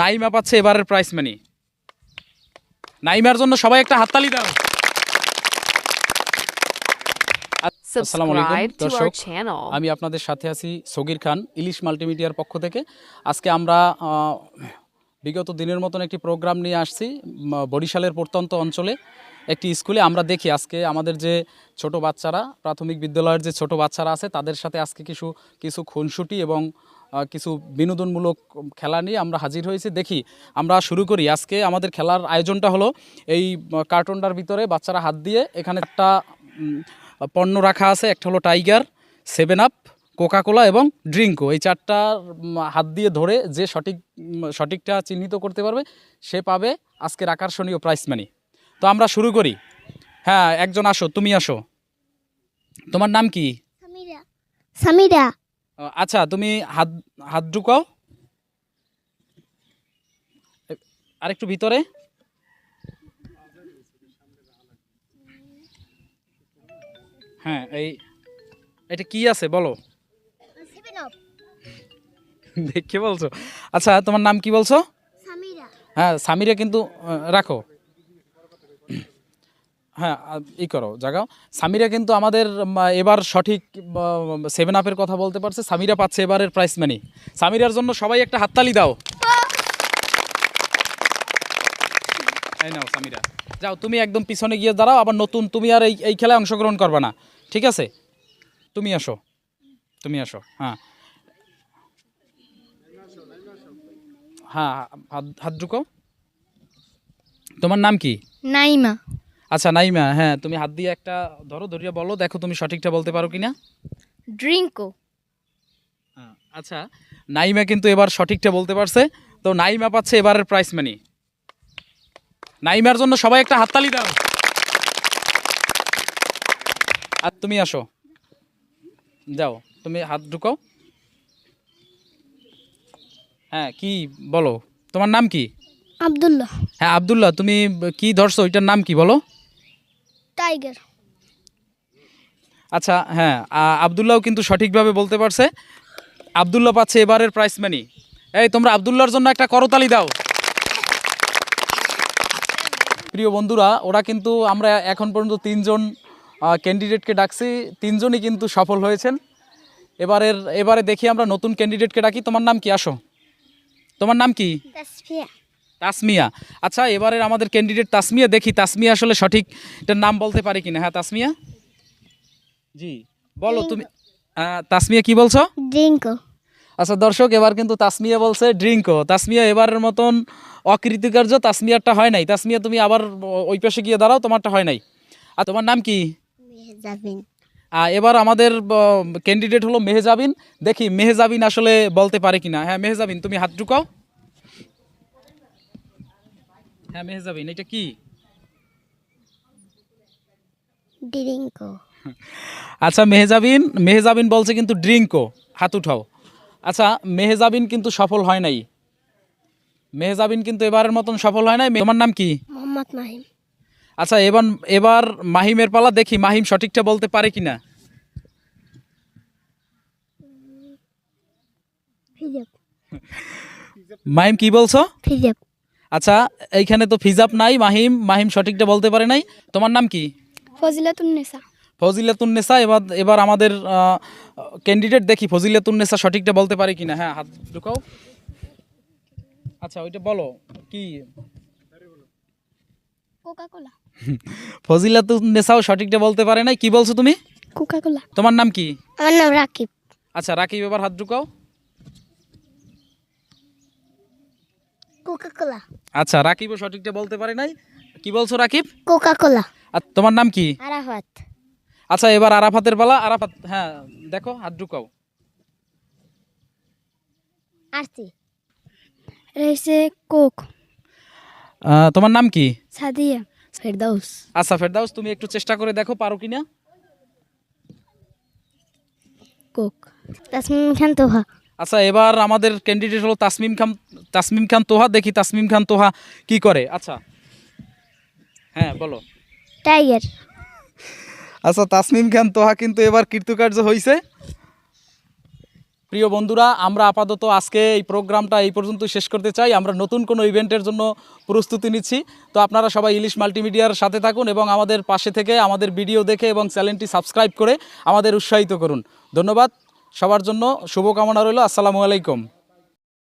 নাইমা পাচ্ছে এবারের prize money. Neymar জন্য সবাই একটা হাততালি দাও। আসসালামু আলাইকুম দর্শক, আমি আপনাদের সাথে আছি সগির খান, ইলিশ মাল্টিমিডিয়ার পক্ষ থেকে। আজকে আমরা বিগত দিনের মতন একটি প্রোগ্রাম নিয়ে আসছি বরিশালের প্রত্যন্ত অঞ্চলে একটি স্কুলে। আমরা দেখি আজকে আমাদের যে ছোট বাচ্চারা, প্রাথমিক বিদ্যালয়ের যে ছোট বাচ্চারা আছে তাদের সাথে আজকে কিছু খুনসুটি এবং কিছু বিনোদনমূলক খেলা নিয়ে আমরা হাজির হয়েছি। দেখি আমরা শুরু করি। আজকে আমাদের খেলার আয়োজনটা হলো এই কার্টুনটার ভিতরে বাচ্চারা হাত দিয়ে এখানে একটা পণ্য রাখা আছে। একটা হলো টাইগার, 7 আপ, কোকাকোলা এবং ড্রিঙ্কো। এই চারটা হাত দিয়ে ধরে যে সঠিকটা চিহ্নিত করতে পারবে সে পাবে আজকের আকর্ষণীয় প্রাইজ মানি। তো আমরা শুরু করি। হ্যাঁ, একজন আসো, তুমি আসো। তোমার নাম কি? সামিরা। আচ্ছা, তুমি হাত হাত ঢুকাও আরেকটু ভিতরে। হ্যাঁ, এটা কি আছে বলো। দেখে বলছো? আচ্ছা, তোমার নাম কি বলছো? সামিরা। হ্যাঁ, সামিরা কিন্তু রাখো। হ্যাঁ, করো, জাগাও। সামিরা কিন্তু আমাদের এবার সঠিক 7 আপের কথা বলতে পারছে। সামিরা পাচ্ছে এবারের প্রাইজ মানি। সামিরার জন্য সবাই একটা হাততালি দাও। এই নাও সামিরা, যাও তুমি একদম পিছনে গিয়ে দাঁড়াও। আবার নতুন, তুমি আর এই খেলায় অংশগ্রহণ করবে না, ঠিক আছে? তুমি আসো, তুমি আসো। হ্যাঁ হ্যাঁ, হাত ঢুকাও। তোমার নাম কি? নাইমা। আচ্ছা নাইমা, হ্যাঁ তুমি হাত দিয়ে একটা ধরিয়ে বলো, দেখো তুমি সঠিকটা বলতে পারো কিনা। ড্রিঙ্কো। আচ্ছা, নাইমা কিন্তু এবার সঠিকটা বলতে পারছে। তো নাইমা পাচ্ছে এবারের প্রাইজ মানি। নাইমার জন্য সবাই একটা হাততালি দাও। আর তুমি আসো, যাও তুমি হাত ঢুকাও। হ্যাঁ, কি বলো, তোমার নাম কি? আব্দুল্লাহ। হ্যাঁ আব্দুল্লাহ, তুমি কি ধরছো, ওইটার নাম কি বলো? টাইগার। আচ্ছা হ্যাঁ, আব্দুল্লাহও কিন্তু সঠিকভাবে বলতে পারছে। আব্দুল্লাহ পাচ্ছে এবারের প্রাইজ মানি। এই তোমরা আব্দুল্লাহর জন্য একটা করতালি দাও। প্রিয় বন্ধুরা, ওরা কিন্তু, আমরা এখন পর্যন্ত 3জন ক্যান্ডিডেটকে ডাকছি, 3জনই কিন্তু সফল হয়েছেন। এবারে দেখি আমরা নতুন ক্যান্ডিডেটকে ডাকি। তোমার নাম কি? আসো, তোমার নাম কি? তাসমিয়া। আচ্ছা, এবারের আমাদের ক্যান্ডিডেট তাসমিয়া। দেখি তাসমিয়া আসলে সঠিকটার নাম বলতে পারে কিনা। হ্যাঁ তাসমিয়া, জি বলো তুমি। তাসমিয়া কি বলছো? ড্রিঙ্কো। আচ্ছা দর্শক, এবার কিন্তু তাসমিয়া বলছে ড্রিঙ্কো। তাসমিয়া এবারের মতন অকৃতকার্য, তাসমিয়ারটা হয় নাই। তাসমিয়া তুমি আবার ওই পাশে গিয়ে দাঁড়াও, তোমারটা হয় নাই। আর তোমার নাম কি? মেহজাবিন। এবার আমাদের ক্যান্ডিডেট হলো মেহজাবিন। দেখি মেহজাবিন আসলে বলতে পারে কিনা। হ্যাঁ মেহজাবিন, তুমি হাত ঢুকাও। হ্যাঁ মেহজাবিন, এটা কি? ড্রিঙ্কো। আচ্ছা মেহজাবিন বলছে কিন্তু ড্রিঙ্কো। হাত উঠাও। আচ্ছা, মেহজাবিন কিন্তু সফল হয় নাই। মেহজাবিন কিন্তু এবারের মতন সফল হয় নাই। তোমার নাম কি? মোহাম্মদ মাহিম। আচ্ছা, এবার মাহিমের পালা। দেখি মাহিম সঠিকটা বলতে পারে কিনা। মাহিম কি বলছো? ফিজাব। আচ্ছা, এইখানে তো ফিজাব নাই। মাহিম সঠিকটা বলতে পারে নাই। তোমার নাম কি? ফজিলাতুন্নেসা। ফজিলাতুন্নেসা। এবার আমাদের ক্যান্ডিডেট, দেখি ফজিলাতুন্নেসা সঠিকটা বলতে পারে কিনা। হ্যাঁ হাত ঢুকাও। আচ্ছা ওইটা বলো কি। কোকাকোলা। ফজিলাতুন্নেসাও সঠিকটা বলতে পারে নাই। কি বলছো তুমি? কোকাকোলা। তোমার নাম কি? আমার নাম রাকিব। আচ্ছা রাকিব, এবার হাত ঢুকাও। কোকাকোলা। আচ্ছা, রাকিবও সঠিকটা বলতে পারে নাই। কি বলছো রাকিব? কোকাকোলা। আর তোমার নাম কি? আরাফাত। আচ্ছা, এবার আরাফাতের পালা। আরাফাত, হ্যাঁ দেখো হাত ঢুকাও। আরতি। রয়েছে কোক। তোমার নাম কি? সাদিয়া। ফেরদাউস। আচ্ছা ফেরদাউস, তুমি একটু চেষ্টা করে দেখো পারো কিনা। কোক। তাসমিম খান তোহা। আচ্ছা, এবার আমাদের ক্যান্ডিডেট হলো তাসমিম খান তোহা। দেখি তাসমিম খান তোহা কি করে। আচ্ছা হ্যাঁ বলো। টাইগার। আচ্ছা, তাসমিম খান তোহা কিন্তু এবার কৃতকার্য হয়েছে। প্রিয় বন্ধুরা, আমরা আপাতত আজকে এই প্রোগ্রামটা এই পর্যন্ত শেষ করতে চাই। আমরা নতুন কোনো ইভেন্টের জন্য প্রস্তুতি নিচ্ছি। তো আপনারা সবাই ইলিশ মাল্টিমিডিয়ার সাথে থাকুন এবং আমাদের পাশে থেকে আমাদের ভিডিও দেখে এবং চ্যানেলটি সাবস্ক্রাইব করে আমাদের উৎসাহিত করুন। ধন্যবাদ সবার জন্য, শুভকামনা রইল। আসসালামু আলাইকুম।